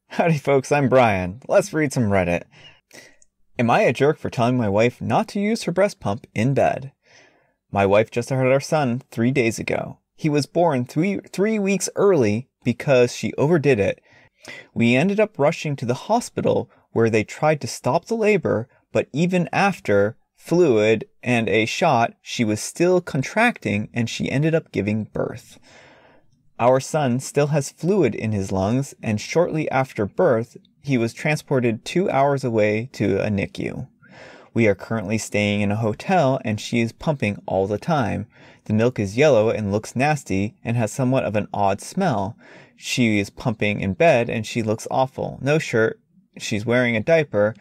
Howdy folks, I'm Brian. Let's read some Reddit. Am I a jerk for telling my wife not to use her breast pump in bed? My wife just had our son 3 days ago. He was born three weeks early because she overdid it. We ended up rushing to the hospital where they tried to stop the labor, but even after fluid and a shot, she was still contracting and she ended up giving birth. Our son still has fluid in his lungs, and shortly after birth, he was transported 2 hours away to a NICU. We are currently staying in a hotel, and she is pumping all the time. The milk is yellow and looks nasty and has somewhat of an odd smell. She is pumping in bed, and she looks awful. No shirt. She's wearing a diaper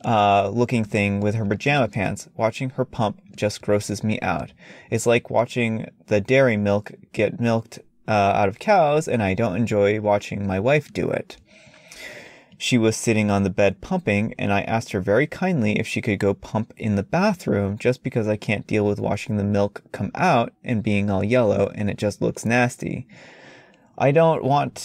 looking thing with her pajama pants. Watching her pump just grosses me out. It's like watching the dairy milk get milked out of cows, and I don't enjoy watching my wife do it. She was sitting on the bed pumping, and I asked her very kindly if she could go pump in the bathroom just because I can't deal with watching the milk come out and being all yellow, and it just looks nasty. I don't want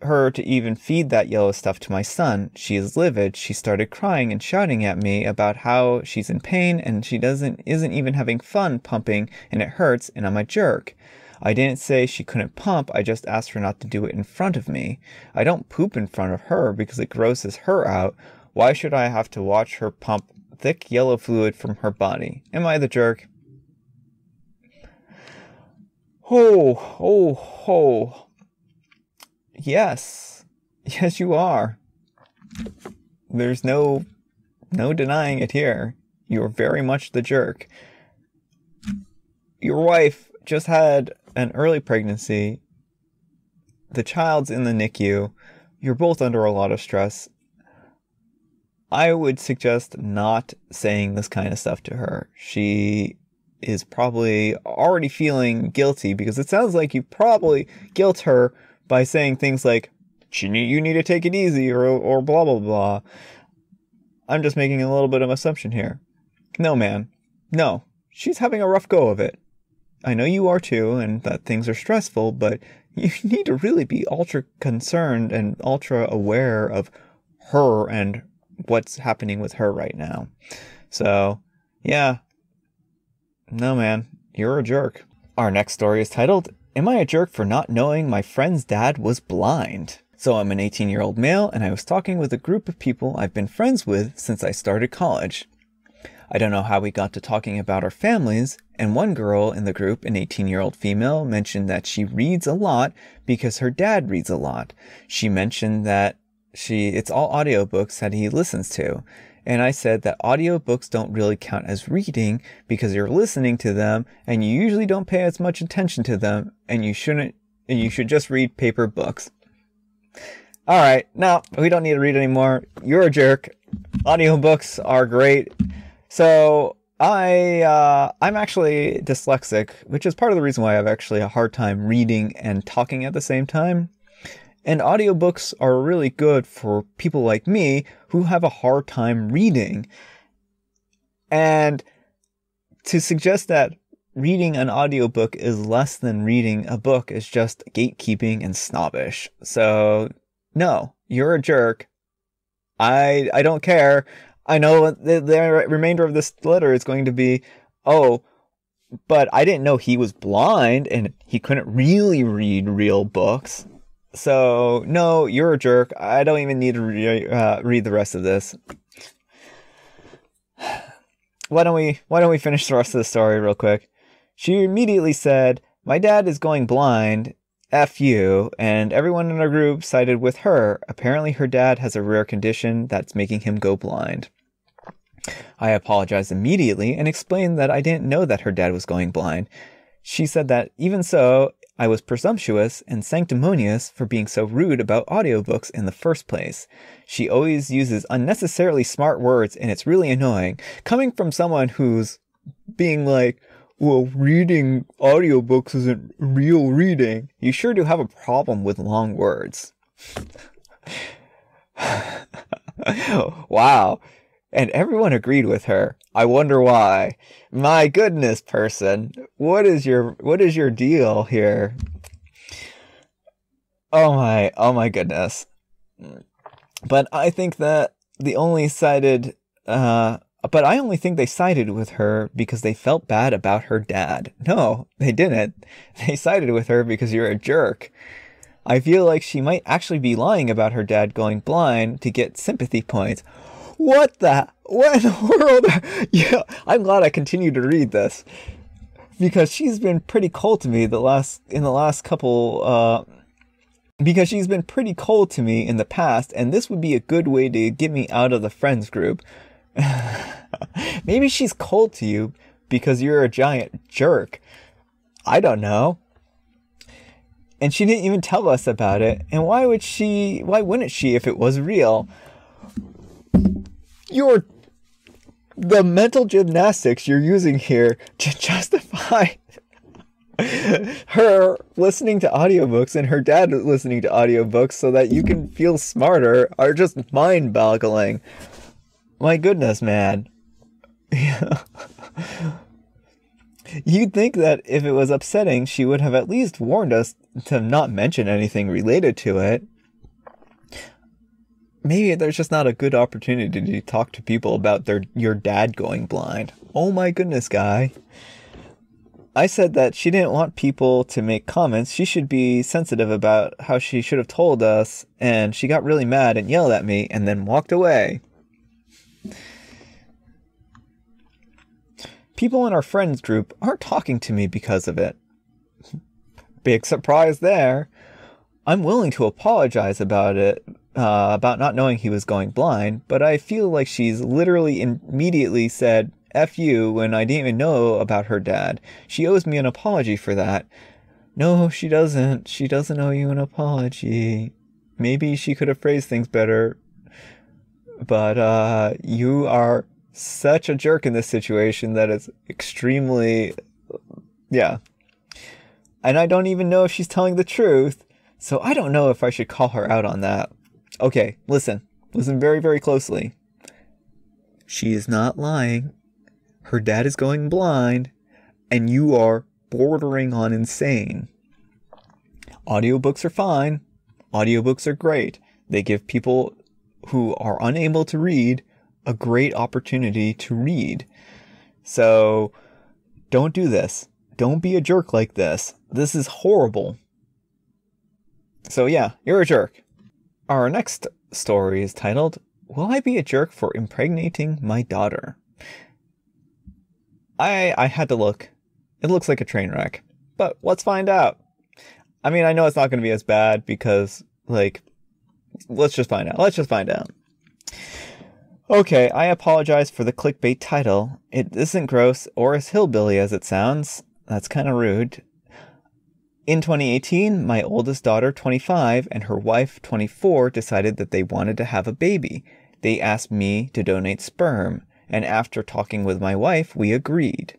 her to even feed that yellow stuff to my son. She is livid. She started crying and shouting at me about how she's in pain and she isn't even having fun pumping, and it hurts, and I'm a jerk. I didn't say she couldn't pump, I just asked her not to do it in front of me. I don't poop in front of her because it grosses her out. Why should I have to watch her pump thick yellow fluid from her body? Am I the jerk? Oh. Yes. Yes, you are. There's no denying it here. You're very much the jerk. Your wife just had an early pregnancy. The child's in the NICU. You're both under a lot of stress. I would suggest not saying this kind of stuff to her. She is probably already feeling guilty because it sounds like you probably guilt her by saying things like, you need to take it easy or blah, blah, blah. I'm just making a little bit of an assumption here. No, man. No. She's having a rough go of it. I know you are too, and that things are stressful, but you need to really be ultra concerned and ultra aware of her and what's happening with her right now. So, yeah. No, man. You're a jerk. Our next story is titled, Am I a Jerk for Not Knowing My Friend's Dad Was Blind? So I'm an 18-year-old male, and I was talking with a group of people I've been friends with since I started college. I don't know how we got to talking about our families, and one girl in the group, an 18-year-old female, mentioned that she reads a lot because her dad reads a lot. She mentioned that it's all audiobooks that he listens to. And I said that audiobooks don't really count as reading because you're listening to them and you usually don't pay as much attention to them, and you should just read paper books. All right, now we don't need to read anymore. You're a jerk. Audiobooks are great. So I'm actually dyslexic, which is part of the reason why I have actually a hard time reading and talking at the same time. And audiobooks are really good for people like me who have a hard time reading. And to suggest that reading an audiobook is less than reading a book is just gatekeeping and snobbish. So no, you're a jerk. I don't care. I know the remainder of this letter is going to be, oh, but I didn't know he was blind and he couldn't really read real books. So, no, you're a jerk. I don't even need to read the rest of this. Why don't we finish the rest of the story real quick? She immediately said, my dad is going blind, F you, and everyone in our group sided with her. Apparently her dad has a rare condition that's making him go blind. I apologized immediately and explained that I didn't know that her dad was going blind. She said that even so, I was presumptuous and sanctimonious for being so rude about audiobooks in the first place. She always uses unnecessarily smart words, and it's really annoying. Coming from someone who's being like, well, reading audiobooks isn't real reading. You sure do have a problem with long words. Wow. And everyone agreed with her. I wonder why. My goodness, person. What is your deal here? Oh my goodness. But I think that the only sided, but I only think they sided with her because they felt bad about her dad. No, they didn't. They sided with her because you're a jerk. I feel like she might actually be lying about her dad going blind to get sympathy points. What in the world? Yeah, I'm glad I continued to read this because she's been pretty cold to me because she's been pretty cold to me in the past, and this would be a good way to get me out of the friends group. Maybe she's cold to you because you're a giant jerk. I don't know. And she didn't even tell us about it. And why wouldn't she if it was real? The mental gymnastics you're using here to justify her listening to audiobooks and her dad listening to audiobooks so that you can feel smarter are just mind-boggling. My goodness, man. You'd think that if it was upsetting, she would have at least warned us to not mention anything related to it. Maybe there's just not a good opportunity to talk to people about your dad going blind. Oh my goodness, guy. I said that she didn't want people to make comments. She should be sensitive about how she should have told us, and she got really mad and yelled at me and then walked away. People in our friends group aren't talking to me because of it. Big surprise there. I'm willing to apologize about it, about not knowing he was going blind, but I feel like she's literally immediately said, F you, when I didn't even know about her dad. She owes me an apology for that. No, she doesn't. She doesn't owe you an apology. Maybe she could have phrased things better. But you are such a jerk in this situation that it's extremely... Yeah. And I don't even know if she's telling the truth, so I don't know if I should call her out on that. Okay, listen. Listen very, very closely. She is not lying. Her dad is going blind, and you are bordering on insane. Audiobooks are fine. Audiobooks are great. They give people who are unable to read a great opportunity to read. So don't do this. Don't be a jerk like this. This is horrible. So yeah, you're a jerk. Our next story is titled, Will I Be a Jerk for Impregnating My Daughter? I had to look. It looks like a train wreck. But let's find out. I mean, I know it's not going to be as bad because, let's just find out. Let's just find out. Okay, I apologize for the clickbait title. It isn't gross or as hillbilly as it sounds. That's kind of rude. In 2018, my oldest daughter, 25, and her wife, 24, decided that they wanted to have a baby. They asked me to donate sperm, and after talking with my wife, we agreed.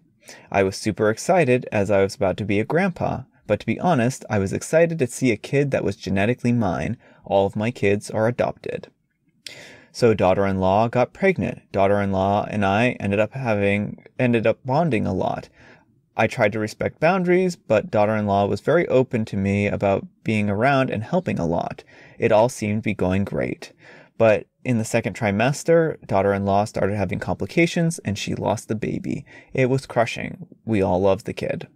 I was super excited as I was about to be a grandpa, but to be honest, I was excited to see a kid that was genetically mine. All of my kids are adopted. So daughter-in-law got pregnant. Daughter-in-law and I ended up bonding a lot. I tried to respect boundaries, but daughter-in-law was very open to me about being around and helping a lot. It all seemed to be going great. But in the second trimester, daughter-in-law started having complications and she lost the baby. It was crushing. We all loved the kid.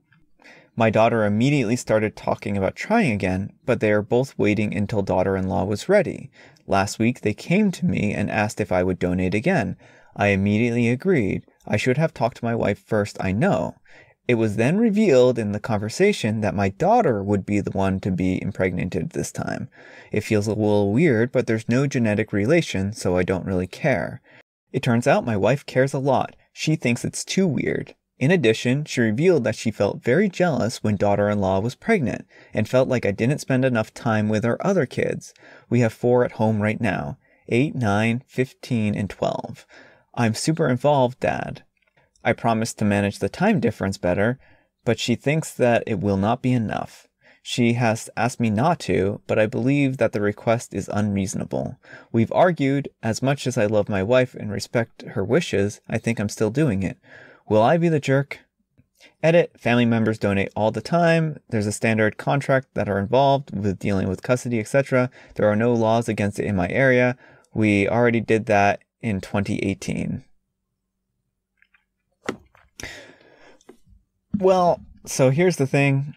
My daughter immediately started talking about trying again, but they are both waiting until daughter-in-law was ready. Last week, they came to me and asked if I would donate again. I immediately agreed. I should have talked to my wife first, I know. It was then revealed in the conversation that my daughter would be the one to be impregnated this time. It feels a little weird, but there's no genetic relation, so I don't really care. It turns out my wife cares a lot. She thinks it's too weird. In addition, she revealed that she felt very jealous when daughter-in-law was pregnant and felt like I didn't spend enough time with our other kids. We have 4 at home right now, 8, 9, 15, and 12. I'm super involved, Dad. I promised to manage the time difference better, but she thinks that it will not be enough. She has asked me not to, but I believe that the request is unreasonable. We've argued. As much as I love my wife and respect her wishes, I think I'm still doing it. Will I be the jerk? Edit, family members donate all the time. There's a standard contract that are involved with dealing with custody, etc. There are no laws against it in my area. We already did that in 2018. Well, so here's the thing,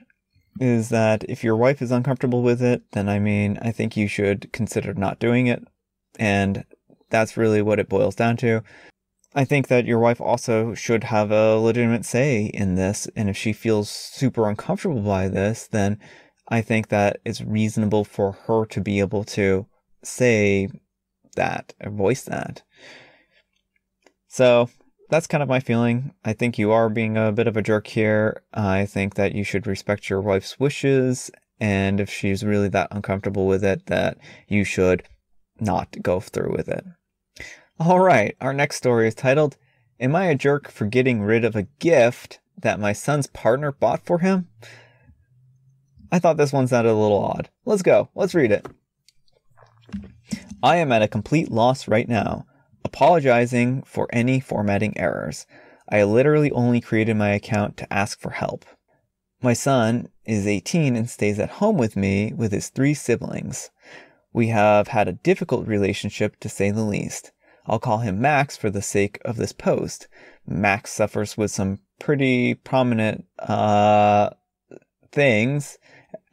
is that if your wife is uncomfortable with it, then I think you should consider not doing it. And that's really what it boils down to. I think that your wife also should have a legitimate say in this. And if she feels super uncomfortable by this, then I think that it's reasonable for her to be able to say that or voice that. So that's kind of my feeling. I think you are being a bit of a jerk here. I think that you should respect your wife's wishes. And if she's really that uncomfortable with it, that you should not go through with it. All right, our next story is titled, Am I a Jerk for Getting Rid of a Gift That My Son's Partner Bought for Him? I thought this one sounded a little odd. Let's go. Let's read it. I am at a complete loss right now, apologizing for any formatting errors. I literally only created my account to ask for help. My son is 18 and stays at home with me with his 3 siblings. We have had a difficult relationship, to say the least. I'll call him Max for the sake of this post. Max suffers with some pretty prominent things.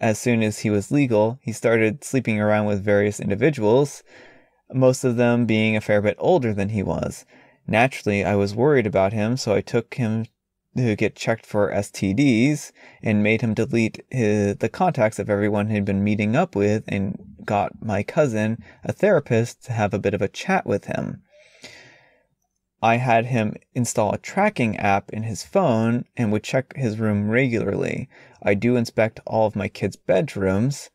As soon as he was legal, he started sleeping around with various individuals, most of them being a fair bit older than he was. Naturally, I was worried about him, so I took him to get checked for STDs and made him delete the contacts of everyone he'd been meeting up with and got my cousin, a therapist, to have a bit of a chat with him. I had him install a tracking app in his phone and would check his room regularly. I do inspect all of my kids' bedrooms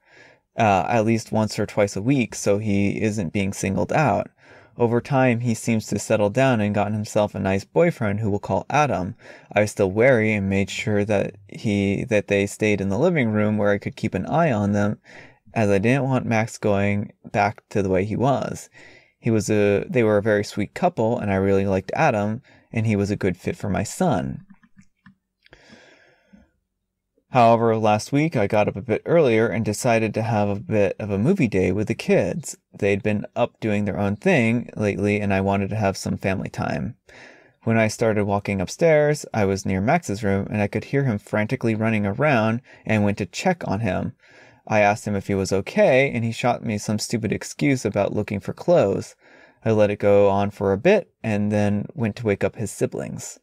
at least once or twice a week, so he isn't being singled out. Over time, he seems to settle down and gotten himself a nice boyfriend who we'll call Adam. I was still wary and made sure that they stayed in the living room where I could keep an eye on them, as I didn't want Max going back to the way he was. They were a very sweet couple, and I really liked Adam, and he was a good fit for my son. However, last week I got up a bit earlier and decided to have a bit of a movie day with the kids. They'd been up doing their own thing lately, and I wanted to have some family time. When I started walking upstairs, I was near Max's room, and I could hear him frantically running around and went to check on him. I asked him if he was okay, and he shot me some stupid excuse about looking for clothes. I let it go on for a bit, and then went to wake up his siblings.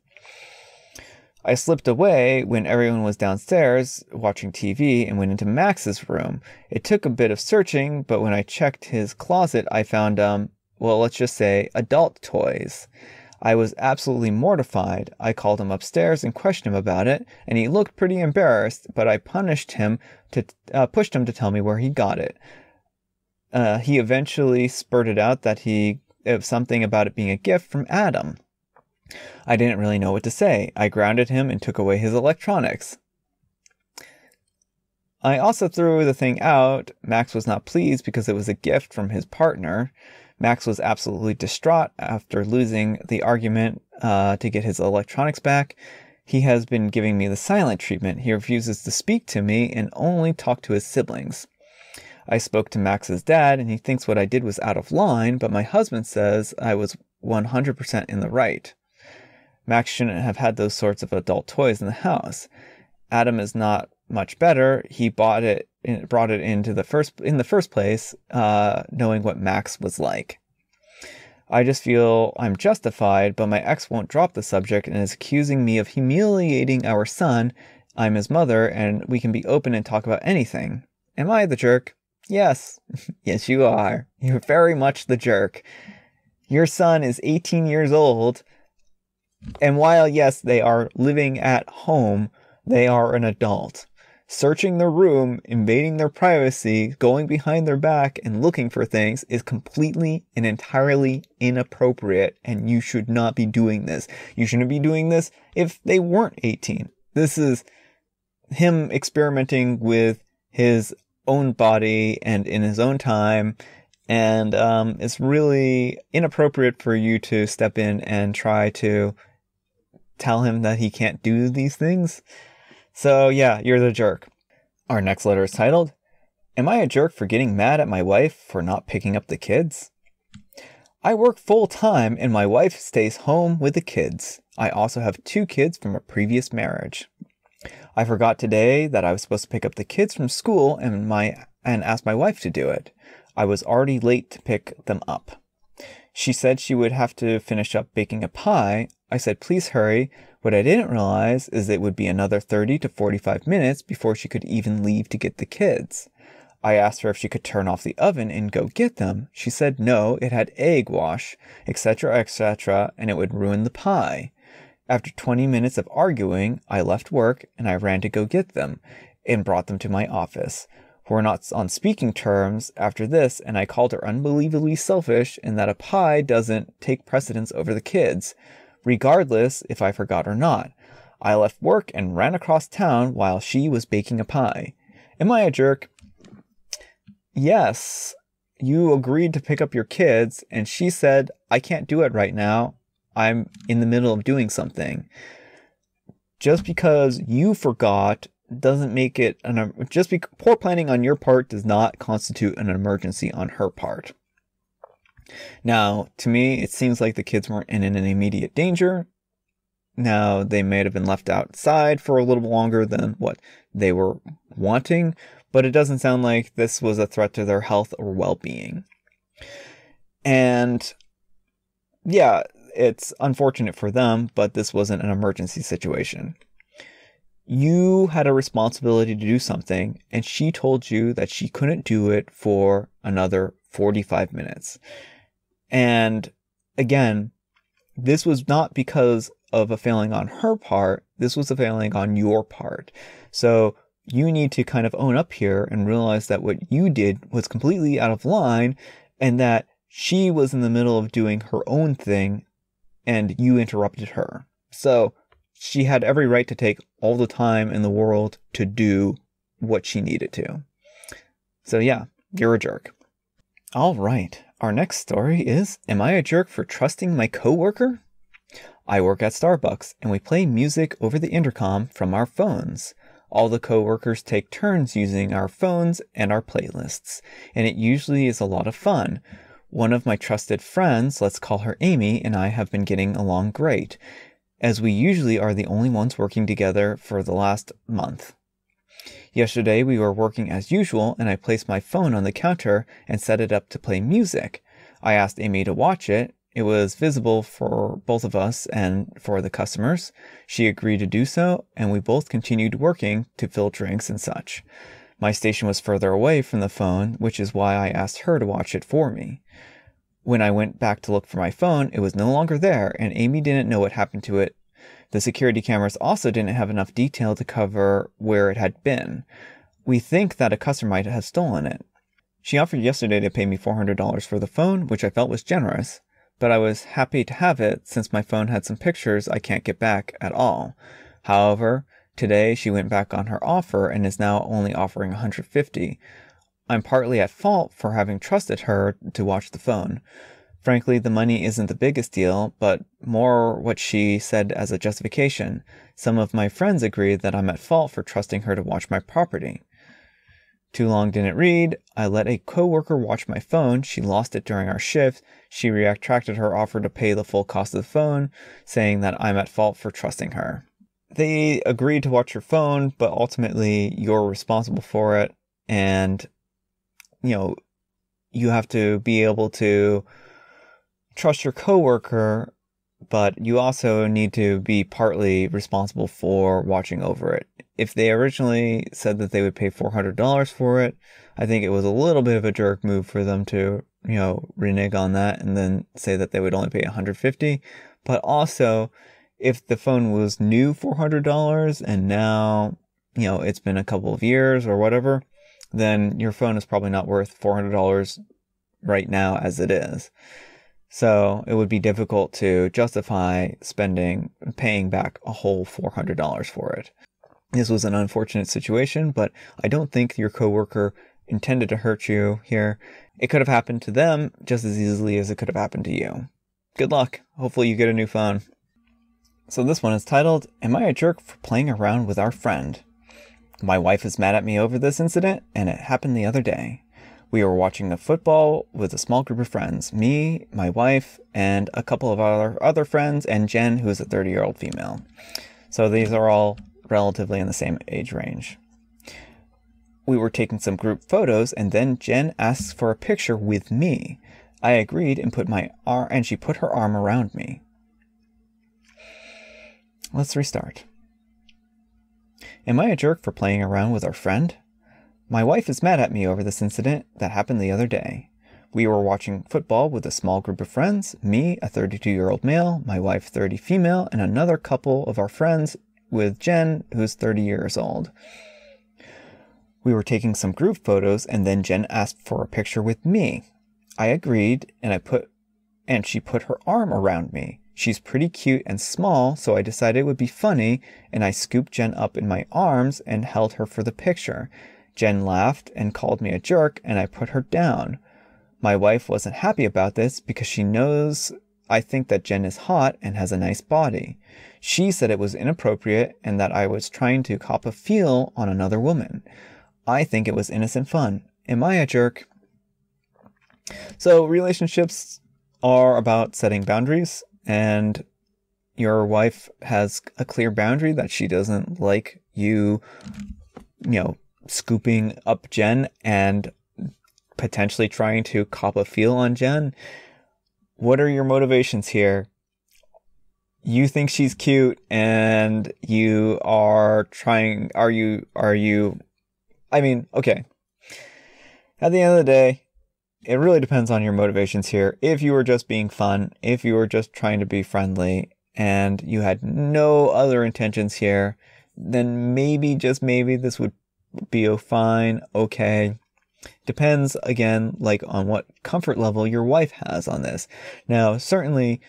I slipped away when everyone was downstairs watching TV and went into Max's room. It took a bit of searching, but when I checked his closet, I found, let's just say, adult toys. I was absolutely mortified. I called him upstairs and questioned him about it, and he looked pretty embarrassed, but I pushed him to tell me where he got it. He eventually spurted out that something about it being a gift from Adam. I didn't really know what to say. I grounded him and took away his electronics. I also threw the thing out. Max was not pleased because it was a gift from his partner. Max was absolutely distraught after losing the argument to get his electronics back. He has been giving me the silent treatment. He refuses to speak to me and only talk to his siblings. I spoke to Max's dad, and he thinks what I did was out of line, but my husband says I was 100% in the right. Max shouldn't have had those sorts of adult toys in the house. Adam is not much better. He brought it in the first place, knowing what Max was like. I just feel I'm justified, but my ex won't drop the subject and is accusing me of humiliating our son. I'm his mother, and we can be open and talk about anything. Am I the jerk? Yes. Yes, you are. You're very much the jerk. Your son is 18 years old, and while, yes, they are living at home, they are an adult. Searching their room, invading their privacy, going behind their back, and looking for things is completely and entirely inappropriate, and you should not be doing this. You shouldn't be doing this if they weren't 18. This is him experimenting with his own body and in his own time, and it's really inappropriate for you to step in and try to tell him that he can't do these things. So yeah, you're the jerk. Our next letter is titled, Am I a jerk for getting mad at my wife for not picking up the kids? I work full-time and my wife stays home with the kids. I also have 2 kids from a previous marriage. I forgot today that I was supposed to pick up the kids from school and asked my wife to do it. I was already late to pick them up. She said she would have to finish up baking a pie. I said, please hurry. What I didn't realize is it would be another 30 to 45 minutes before she could even leave to get the kids. I asked her if she could turn off the oven and go get them. She said no, it had egg wash, etc., and it would ruin the pie. After 20 minutes of arguing, I left work and I ran to go get them and brought them to my office. We're not on speaking terms after this, and I called her unbelievably selfish and that a pie doesn't take precedence over the kids, regardless if I forgot or not. I left work and ran across town while she was baking a pie. Am I a jerk? Yes, you agreed to pick up your kids, and she said, I can't do it right now. I'm in the middle of doing something. Just because you forgot doesn't make it poor planning on your part does not constitute an emergency on her part. Now, to me, it seems like the kids weren't in an immediate danger. Now, they may have been left outside for a little longer than what they were wanting, but it doesn't sound like this was a threat to their health or well-being. And yeah, it's unfortunate for them, but this wasn't an emergency situation. You had a responsibility to do something, and she told you that she couldn't do it for another 45 minutes. And again, this was not because of a failing on her part. This was a failing on your part. So you need to kind of own up here and realize that what you did was completely out of line and that she was in the middle of doing her own thing and you interrupted her. So she had every right to take all the time in the world to do what she needed to. So yeah, you're a jerk. All right. Our next story is, am I a jerk for trusting my coworker? I work at Starbucks and we play music over the intercom from our phones. All the coworkers take turns using our phones and our playlists, and it usually is a lot of fun. One of my trusted friends, let's call her Amy, and I have been getting along great, as we usually are the only ones working together for the last month. Yesterday we were working as usual and I placed my phone on the counter and set it up to play music. I asked Amy to watch it. It was visible for both of us and for the customers. She agreed to do so and we both continued working to fill drinks and such. My station was further away from the phone, which is why I asked her to watch it for me. When I went back to look for my phone, it was no longer there and Amy didn't know what happened to it. The security cameras also didn't have enough detail to cover where it had been. We think that a customer might have stolen it. She offered yesterday to pay me $400 for the phone, which I felt was generous, but I was happy to have it since my phone had some pictures I can't get back at all. However, today she went back on her offer and is now only offering $150. I'm partly at fault for having trusted her to watch the phone. Frankly, the money isn't the biggest deal, but more what she said as a justification. Some of my friends agree that I'm at fault for trusting her to watch my property. Too long didn't read. I let a coworker watch my phone. She lost it during our shift. She retracted her offer to pay the full cost of the phone, saying that I'm at fault for trusting her. They agreed to watch your phone, but ultimately you're responsible for it. And, you have to be able to trust your coworker, but you also need to be partly responsible for watching over it. If they originally said that they would pay $400 for it, I think it was a little bit of a jerk move for them to, renege on that and then say that they would only pay $150. But also, if the phone was new $400 and now, it's been a couple of years or whatever, then your phone is probably not worth $400 right now as it is. So it would be difficult to justify paying back a whole $400 for it. This was an unfortunate situation, but I don't think your coworker intended to hurt you here. It could have happened to them just as easily as it could have happened to you. Good luck. Hopefully you get a new phone. So this one is titled, Am I a Jerk for Playing Around with Our Friend? My wife is mad at me over this incident, and it happened the other day. We were watching the football with a small group of friends, me, my wife, and a couple of our other friends, and Jen, who is a 30-year-old female. So these are all relatively in the same age range. We were taking some group photos, and then Jen asks for a picture with me. I agreed and she put her arm around me. Let's restart. Am I a jerk for playing around with our friend? My wife is mad at me over this incident that happened the other day. We were watching football with a small group of friends, me, a 32-year-old male, my wife, 30 female, and another couple of our friends with Jen, who's 30 years old. We were taking some group photos, and then Jen asked for a picture with me. I agreed, and she put her arm around me. She's pretty cute and small, so I decided it would be funny, and I scooped Jen up in my arms and held her for the picture. Jen laughed and called me a jerk, and I put her down. My wife wasn't happy about this because she knows I think that Jen is hot and has a nice body. She said it was inappropriate and that I was trying to cop a feel on another woman. I think it was innocent fun. Am I a jerk? So relationships are about setting boundaries, and your wife has a clear boundary that she doesn't like you scooping up Jen and potentially trying to cop a feel on Jen. What are your motivations here? You think she's cute and you are trying, okay. At the end of the day, it really depends on your motivations here. If you were just being fun, if you were just trying to be friendly and you had no other intentions here, then maybe, just maybe, this would be fine, okay. Depends, again, on what comfort level your wife has on this. Now, certainly,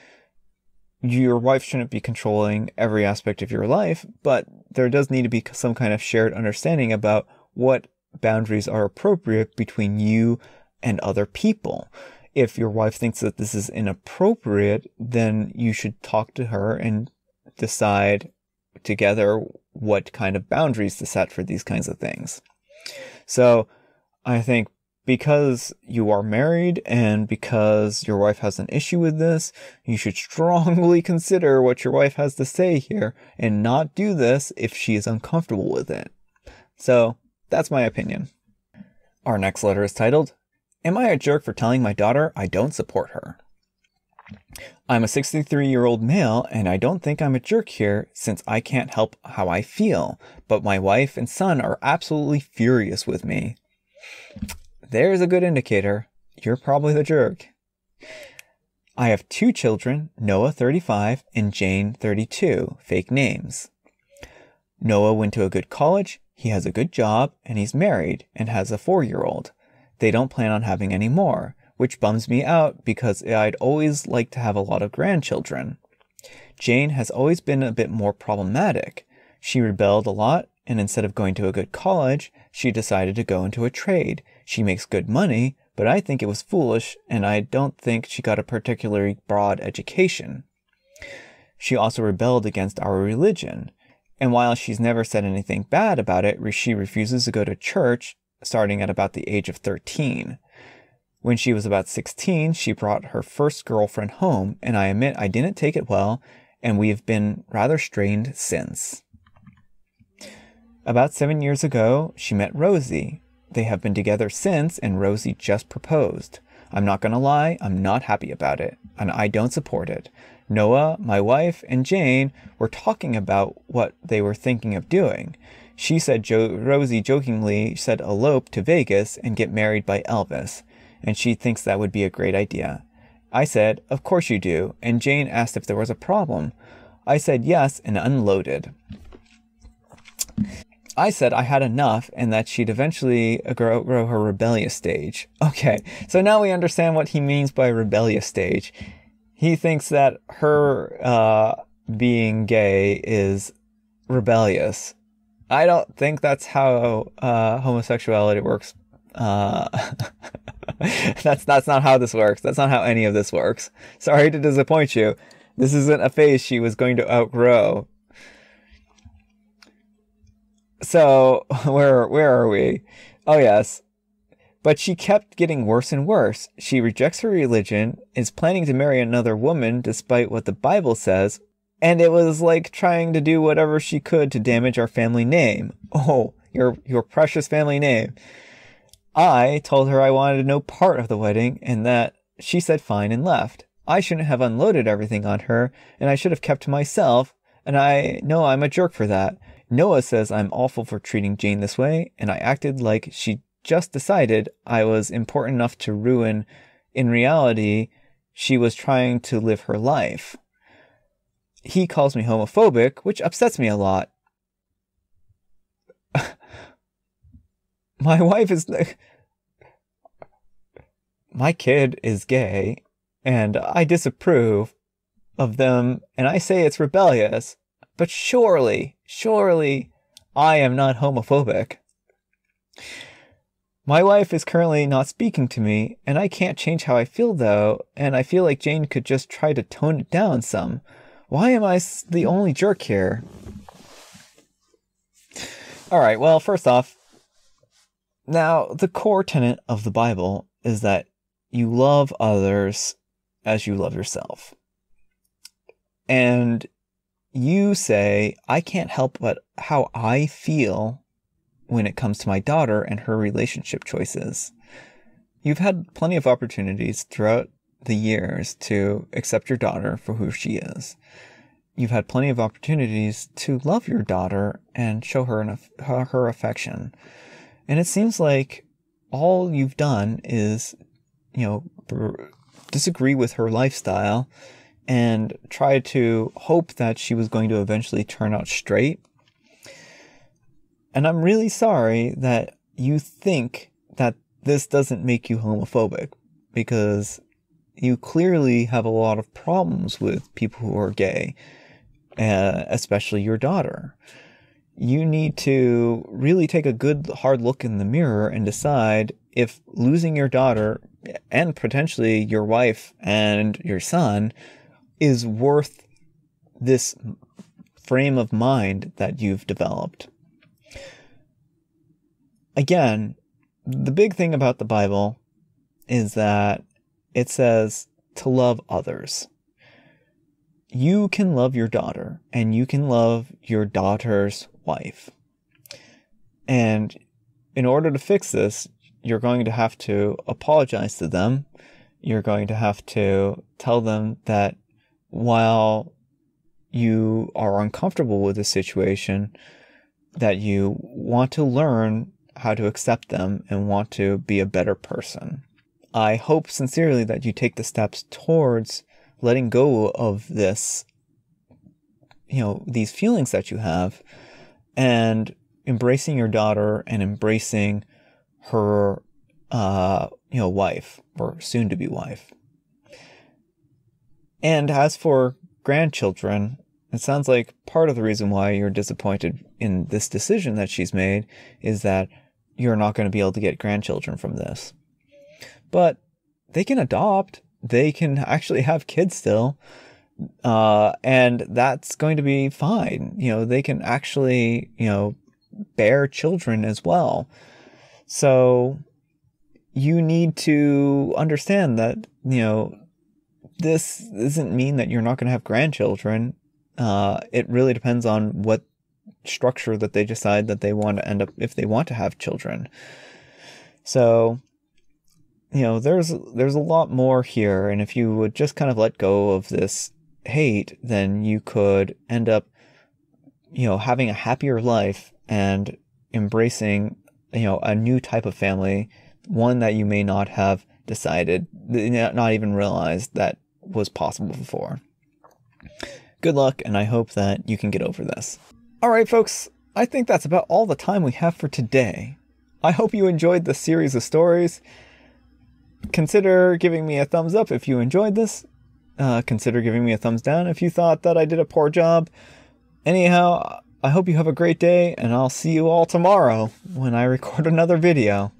your wife shouldn't be controlling every aspect of your life, but there does need to be some kind of shared understanding about what boundaries are appropriate between you and other people. If your wife thinks that this is inappropriate, then you should talk to her and decide together what kind of boundaries to set for these kinds of things. So I think because you are married and because your wife has an issue with this, you should strongly consider what your wife has to say here and not do this if she is uncomfortable with it. So that's my opinion. Our next letter is titled, Am I a jerk for telling my daughter I don't support her? I'm a 63-year-old male, and I don't think I'm a jerk here since I can't help how I feel, but my wife and son are absolutely furious with me. There's a good indicator. You're probably the jerk. I have 2 children, Noah 35 and Jane 32, fake names. Noah went to a good college, he has a good job, and he's married and has a 4-year-old. They don't plan on having any more, which bums me out because I'd always like to have a lot of grandchildren. Jane has always been a bit more problematic. She rebelled a lot, and instead of going to a good college, she decided to go into a trade. She makes good money, but I think it was foolish, and I don't think she got a particularly broad education. She also rebelled against our religion, and while she's never said anything bad about it, she refuses to go to church starting at about the age of 13. When she was about 16, she brought her first girlfriend home, and I admit I didn't take it well, and we have been rather strained since. About 7 years ago, she met Rosie. They have been together since, and Rosie just proposed. I'm not going to lie, I'm not happy about it, and I don't support it. Noah, my wife, and Jane were talking about what they were thinking of doing. She said Rosie jokingly said elope to Vegas and get married by Elvis, and she thinks that would be a great idea. I said, of course you do, and Jane asked if there was a problem. I said yes and unloaded. I said I had enough and that she'd eventually grow her rebellious stage. Okay, so now we understand what he means by rebellious stage. He thinks that her being gay is rebellious. I don't think that's how homosexuality works. That's not how this works. That's not how any of this works. Sorry to disappoint you. This isn't a phase she was going to outgrow. So, where are we? Oh, yes. But she kept getting worse and worse. She rejects her religion, is planning to marry another woman despite what the Bible says, and it was like trying to do whatever she could to damage our family name. Oh, your precious family name. I told her I wanted no part of the wedding, and that she said fine and left. I shouldn't have unloaded everything on her, and I should have kept to myself, and I know I'm a jerk for that. Noah says I'm awful for treating Jane this way, and I acted like she just decided I was important enough to ruin. In reality, she was trying to live her life. He calls me homophobic, which upsets me a lot. My wife is... My kid is gay, and I disapprove of them, and I say it's rebellious, but surely I am not homophobic. My wife is currently not speaking to me, and I can't change how I feel though, and I feel like Jane could just try to tone it down some. Why am I the only jerk here? Alright, well, first off, now the core tenet of the Bible is that you love others as you love yourself. And you say, I can't help but how I feel when it comes to my daughter and her relationship choices. You've had plenty of opportunities throughout the years to accept your daughter for who she is. You've had plenty of opportunities to love your daughter and show her her affection. And it seems like all you've done is, disagree with her lifestyle and try to hope that she was going to eventually turn out straight. And I'm really sorry that you think that this doesn't make you homophobic, because you clearly have a lot of problems with people who are gay, especially your daughter. You need to really take a good hard look in the mirror and decide if losing your daughter and potentially your wife and your son is worth this frame of mind that you've developed. Again, the big thing about the Bible is that it says to love others. You can love your daughter, and you can love your daughter's wife. And in order to fix this, you're going to have to apologize to them. You're going to have to tell them that while you are uncomfortable with the situation, that you want to learn how to accept them and want to be a better person. I hope sincerely that you take the steps towards letting go of this, these feelings that you have, and embracing your daughter and embracing her, wife, or soon-to-be wife. And as for grandchildren, it sounds like part of the reason why you're disappointed in this decision that she's made is that you're not going to be able to get grandchildren from this. But they can adopt. They can actually have kids still. And that's going to be fine. They can actually, bear children as well. So you need to understand that, this doesn't mean that you're not going to have grandchildren. It really depends on what structure that they decide that they want to end up, if they want to have children. So, there's a lot more here. And if you would just kind of let go of this hate, then you could end up, having a happier life and embracing, a new type of family, one that you may not have decided, not even realized that was possible before. Good luck, and I hope that you can get over this. All right, folks, I think that's about all the time we have for today. I hope you enjoyed the series of stories. Consider giving me a thumbs up if you enjoyed this. Consider giving me a thumbs down if you thought that I did a poor job. Anyhow, I hope you have a great day, and I'll see you all tomorrow when I record another video.